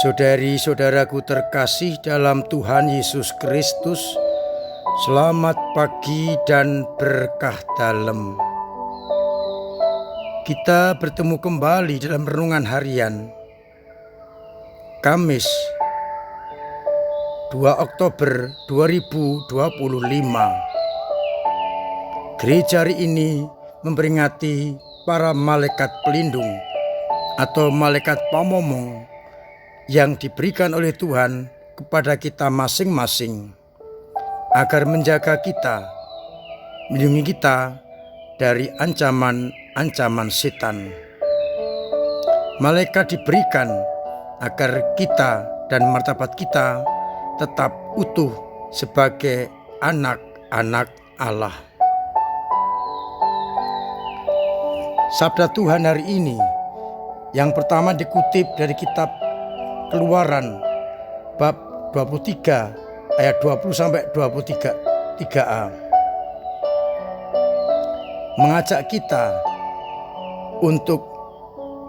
Saudari-saudaraku terkasih dalam Tuhan Yesus Kristus, selamat pagi dan berkah dalam. Kita bertemu kembali dalam renungan harian Kamis 2 Oktober 2025. Gereja hari ini memperingati para malaikat pelindung atau malaikat pamomong yang diberikan oleh Tuhan kepada kita masing-masing agar menjaga kita, melindungi kita dari ancaman-ancaman setan. Malaikat diberikan agar kita dan martabat kita tetap utuh sebagai anak-anak Allah. Sabda Tuhan hari ini yang pertama dikutip dari kitab Keluaran bab 23 ayat 20-23a. Mengajak kita untuk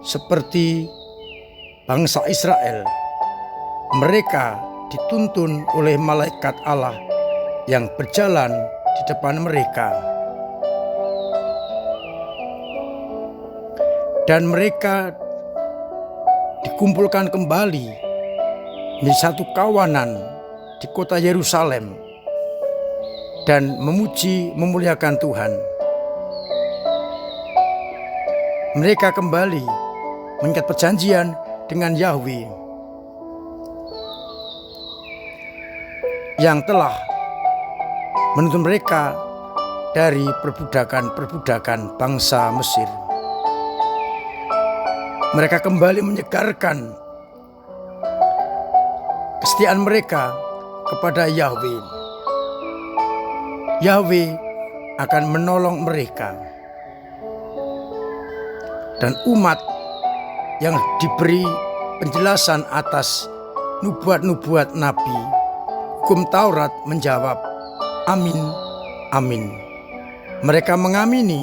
seperti bangsa Israel. Mereka dituntun oleh malaikat Allah yang berjalan di depan mereka. Dan mereka dikumpulkan kembali menjadi satu kawanan di kota Yerusalem dan memuji memuliakan Tuhan. Mereka kembali mengikat perjanjian dengan Yahweh yang telah menuntun mereka dari perbudakan bangsa Mesir. Mereka kembali menyegarkan kesetiaan mereka kepada Yahweh. Yahweh akan menolong mereka. Dan umat yang diberi penjelasan atas nubuat-nubuat Nabi, hukum Taurat menjawab, amin, amin. Mereka mengamini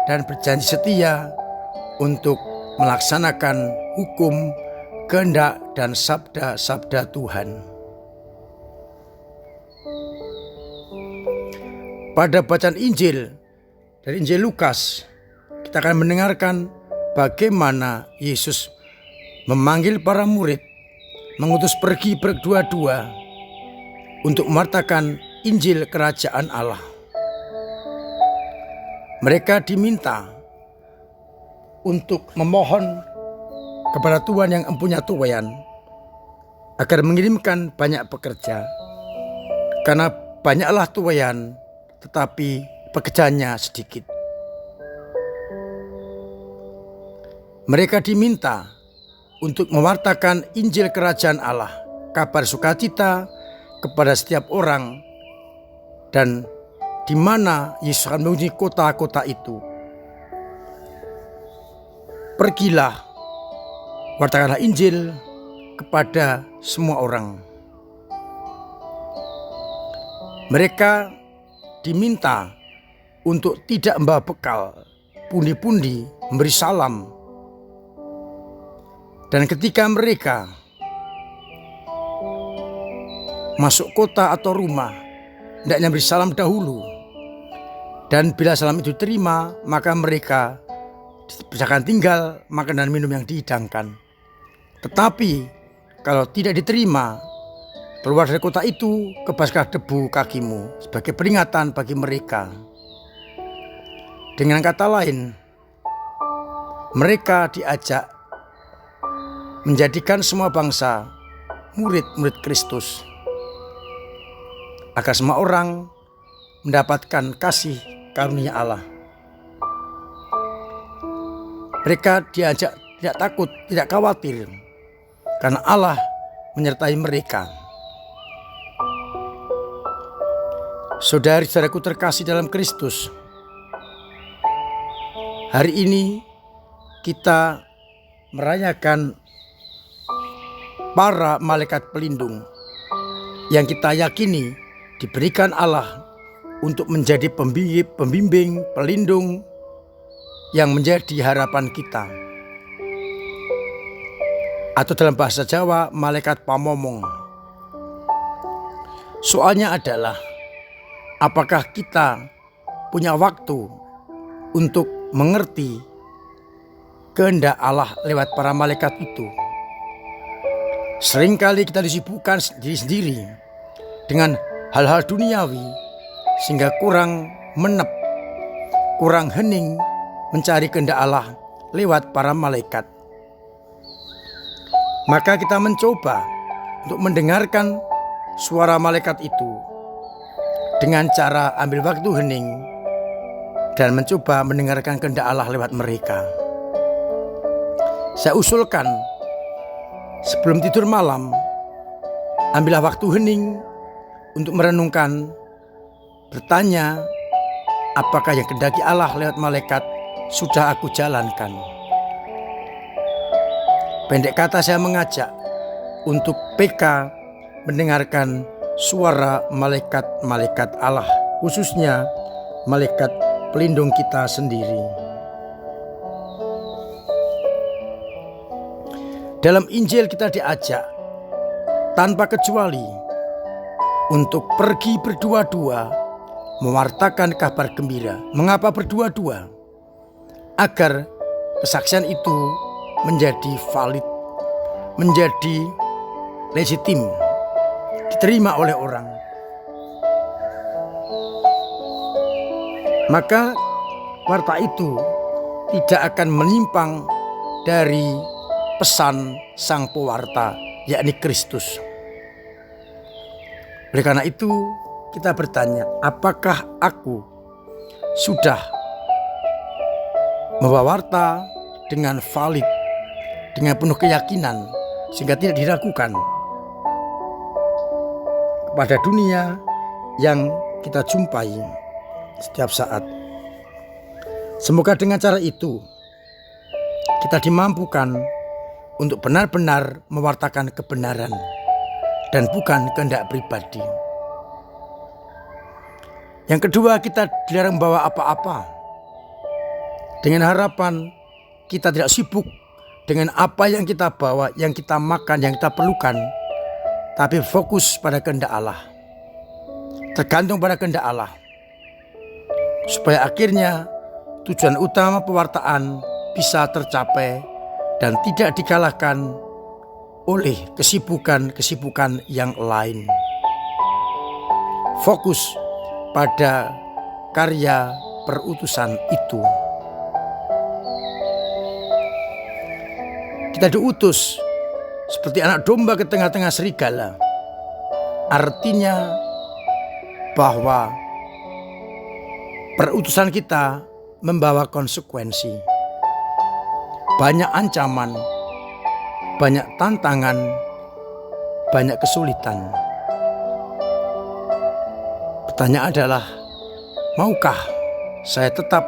dan berjanji setia untuk melaksanakan hukum, kehendak, dan sabda-sabda Tuhan. Pada bacaan Injil dari Injil Lukas, kita akan mendengarkan bagaimana Yesus memanggil para murid, mengutus pergi berdua-dua untuk mewartakan Injil Kerajaan Allah. Mereka diminta untuk memohon kepada Tuhan yang empunya tuayan agar mengirimkan banyak pekerja, karena banyaklah tuayan tetapi pekerjanya sedikit. Mereka diminta untuk mewartakan Injil Kerajaan Allah, kabar sukacita kepada setiap orang, dan di mana Yesus akan mengunjungi kota-kota itu. Pergilah, wartakanlah Injil kepada semua orang. Mereka diminta untuk tidak membawa bekal, pundi-pundi, memberi salam. Dan ketika mereka masuk kota atau rumah, hendaknya memberi salam dahulu. Dan bila salam itu terima, maka mereka dipersilakan tinggal makan dan minum yang dihidangkan. Tetapi kalau tidak diterima, keluar dari kota itu, kebaskanlah debu kakimu sebagai peringatan bagi mereka. Dengan kata lain, mereka diajak menjadikan semua bangsa murid-murid Kristus, agar semua orang mendapatkan kasih karunia Allah. Mereka diajak tidak takut, tidak khawatir, karena Allah menyertai mereka. Saudari-saudaraku terkasih dalam Kristus, hari ini kita merayakan para malaikat pelindung yang kita yakini diberikan Allah untuk menjadi pembimbing, pelindung yang menjadi harapan kita. atau dalam bahasa Jawa malaikat pamomong. Soalnya adalah, apakah kita punya waktu untuk mengerti kehendak Allah lewat para malaikat itu? Seringkali kita disibukkan sendiri-sendiri dengan hal-hal duniawi sehingga kurang menep, kurang hening mencari kehendak Allah lewat para malaikat. Maka kita mencoba untuk mendengarkan suara malaikat itu dengan cara ambil waktu hening dan mencoba mendengarkan kehendak Allah lewat mereka. Saya usulkan sebelum tidur malam, ambillah waktu hening untuk merenungkan, bertanya, apakah yang kehendaki Allah lewat malaikat sudah aku jalankan. Pendek kata, saya mengajak untuk PK mendengarkan suara malaikat-malaikat Allah, khususnya malaikat pelindung kita sendiri. Dalam Injil kita diajak tanpa kecuali untuk pergi berdua-dua mewartakan kabar gembira. Mengapa berdua-dua? Agar kesaksian itu menjadi valid, menjadi legitim, diterima oleh orang. Maka warta itu tidak akan menyimpang dari pesan sang pewarta, yakni Kristus. Oleh karena itu kita bertanya, apakah aku sudah membawa warta dengan valid, dengan penuh keyakinan, sehingga tidak diragukan kepada dunia yang kita jumpai setiap saat. Semoga dengan cara itu kita dimampukan untuk benar-benar mewartakan kebenaran dan bukan kehendak pribadi. Yang kedua, kita dilarang membawa apa-apa dengan harapan kita tidak sibuk dengan apa yang kita bawa, yang kita makan, yang kita perlukan, tapi fokus pada kehendak Allah, tergantung pada kehendak Allah, supaya akhirnya tujuan utama pewartaan bisa tercapai dan tidak dikalahkan oleh kesibukan-kesibukan yang lain. Fokus pada karya perutusan itu. Kita diutus seperti anak domba ke tengah-tengah serigala. Artinya bahwa perutusan kita membawa konsekuensi. Banyak ancaman, banyak tantangan, banyak kesulitan. Pertanyaan adalah, maukah saya tetap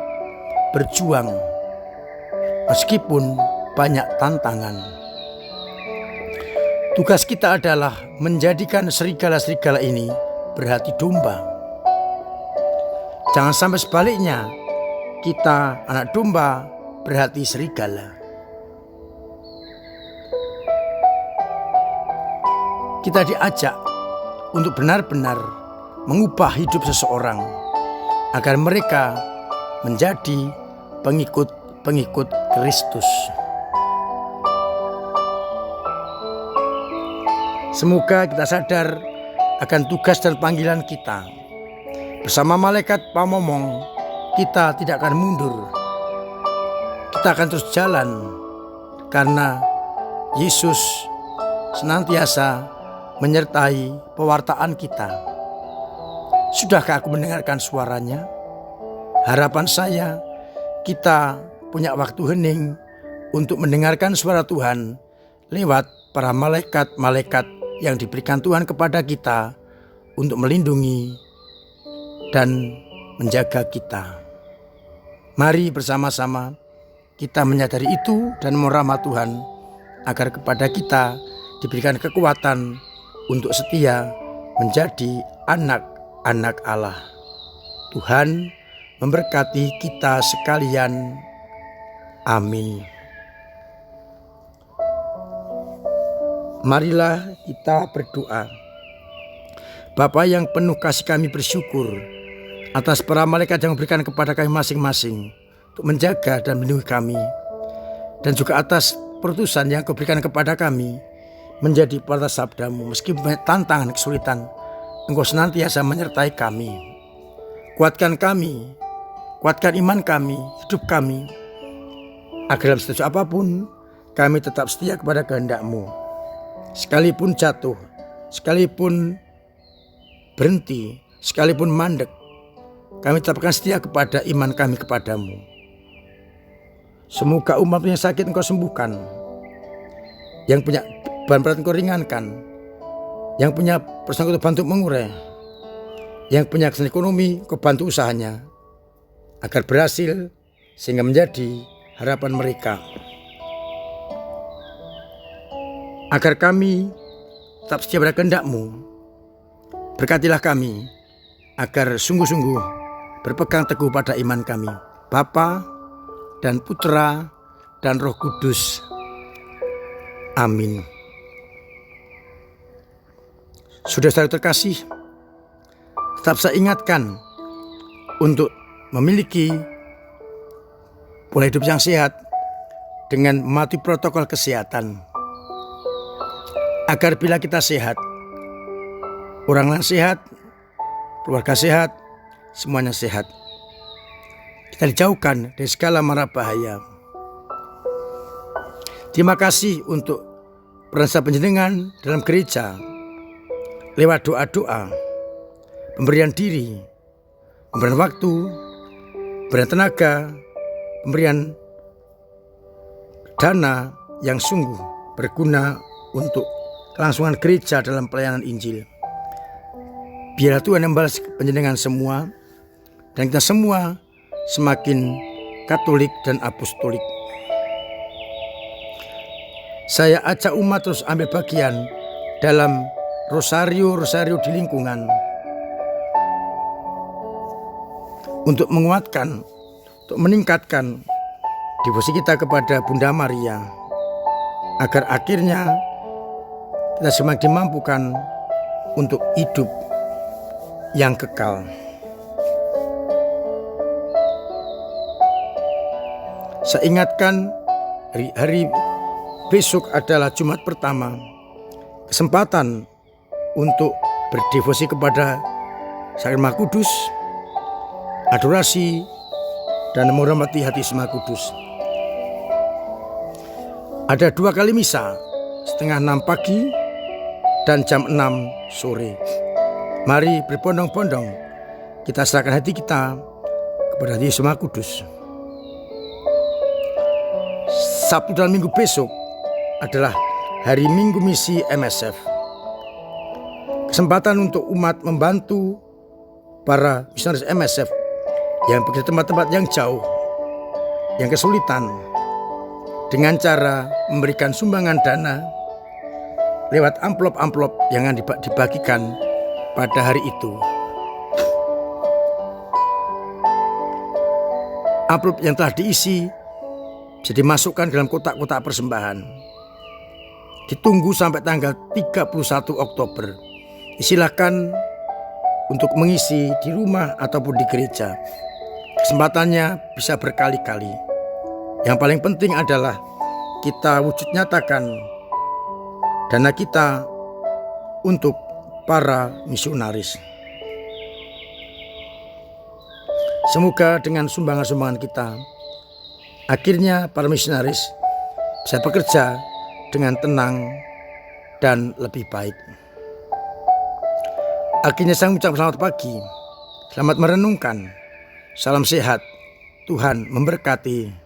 berjuang meskipun banyak tantangan? Tugas kita adalah menjadikan serigala-serigala ini berhati domba. Jangan sampai sebaliknya, kita anak domba berhati serigala. Kita diajak untuk benar-benar mengubah hidup seseorang agar mereka menjadi pengikut Kristus. Semoga kita sadar akan tugas dan panggilan kita. Bersama malaikat pamomong, kita tidak akan mundur. Kita akan terus jalan karena Yesus senantiasa menyertai pewartaan kita. Sudahkah aku mendengarkan suaranya? Harapan saya, kita punya waktu hening untuk mendengarkan suara Tuhan lewat para malaikat-malaikat yang diberikan Tuhan kepada kita untuk melindungi dan menjaga kita. Mari bersama-sama kita menyadari itu dan merahmat Tuhan agar kepada kita diberikan kekuatan untuk setia menjadi anak-anak Allah. Tuhan memberkati kita sekalian. Amin. Marilah kita berdoa. Bapa yang penuh kasih, kami bersyukur atas para malaikat yang memberikan kepada kami masing-masing untuk menjaga dan melindungi kami, dan juga atas perutusan yang Kau berikan kepada kami menjadi pewarta sabda-Mu. Meski banyak tantangan, kesulitan, Engkau senantiasa menyertai kami. Kuatkan kami, kuatkan iman kami, hidup kami, agar dalam situasi apapun kami tetap setia kepada kehendak-Mu. Sekalipun jatuh, sekalipun berhenti, sekalipun mandek, kami tetapkan setia kepada iman kami kepadamu. Semoga umat yang sakit Engkau sembuhkan, yang punya beban berat Engkau ringankan, yang punya persoalan Engkau bantu mengurai, yang punya kesulitan ekonomi Engkau bantu usahanya, agar berhasil sehingga menjadi harapan mereka. Agar kami tetap setia pada kehendak-Mu, berkatilah kami agar sungguh-sungguh berpegang teguh pada iman kami, Bapa dan Putra dan Roh Kudus. Amin. Saudara-saudara terkasih, tetap saya ingatkan untuk memiliki pola hidup yang sehat dengan mematuhi protokol kesehatan, agar bila kita sehat, orang lain sehat, keluarga sehat, semuanya sehat. Kita dijauhkan dari segala mara bahaya. Terima kasih untuk peran panjenengan dalam gereja, lewat doa-doa, pemberian diri, pemberian waktu, pemberian tenaga, pemberian dana yang sungguh berguna untuk kelangsungan gereja dalam pelayanan Injil. Biarlah Tuhan membalas panjenengan semua, dan kita semua semakin Katolik dan Apostolik. Saya ajak umat terus ambil bagian dalam rosario di lingkungan, untuk menguatkan, untuk meningkatkan devosi kita kepada Bunda Maria, agar akhirnya kita semakin dimampukan untuk hidup yang kekal. Saya ingatkan, hari besok adalah Jumat pertama, kesempatan untuk berdevosi kepada Sang Maha Kudus, adorasi, dan menghormati hati Sang Maha Kudus. Ada 2 kali misa, setengah 6 pagi dan jam 6 sore. Mari berbondong-bondong kita serahkan hati kita kepada hati Sang Maha Kudus. Sabtu dan Minggu besok adalah hari Minggu misi MSF. Kesempatan untuk umat membantu para misionaris MSF yang pergi ke tempat-tempat yang jauh, yang kesulitan, dengan cara memberikan sumbangan dana lewat amplop-amplop yang akan dibagikan pada hari itu. Amplop yang telah diisi bisa dimasukkan dalam kotak-kotak persembahan. Ditunggu sampai tanggal 31 Oktober. Silakan untuk mengisi di rumah ataupun di gereja. Kesempatannya bisa berkali-kali. Yang paling penting adalah kita wujud nyatakan dana kita untuk para misionaris. Semoga dengan sumbangan-sumbangan kita, akhirnya para misionaris bisa bekerja dengan tenang dan lebih baik. Akhirnya saya mengucapkan selamat pagi, selamat merenungkan, salam sehat, Tuhan memberkati.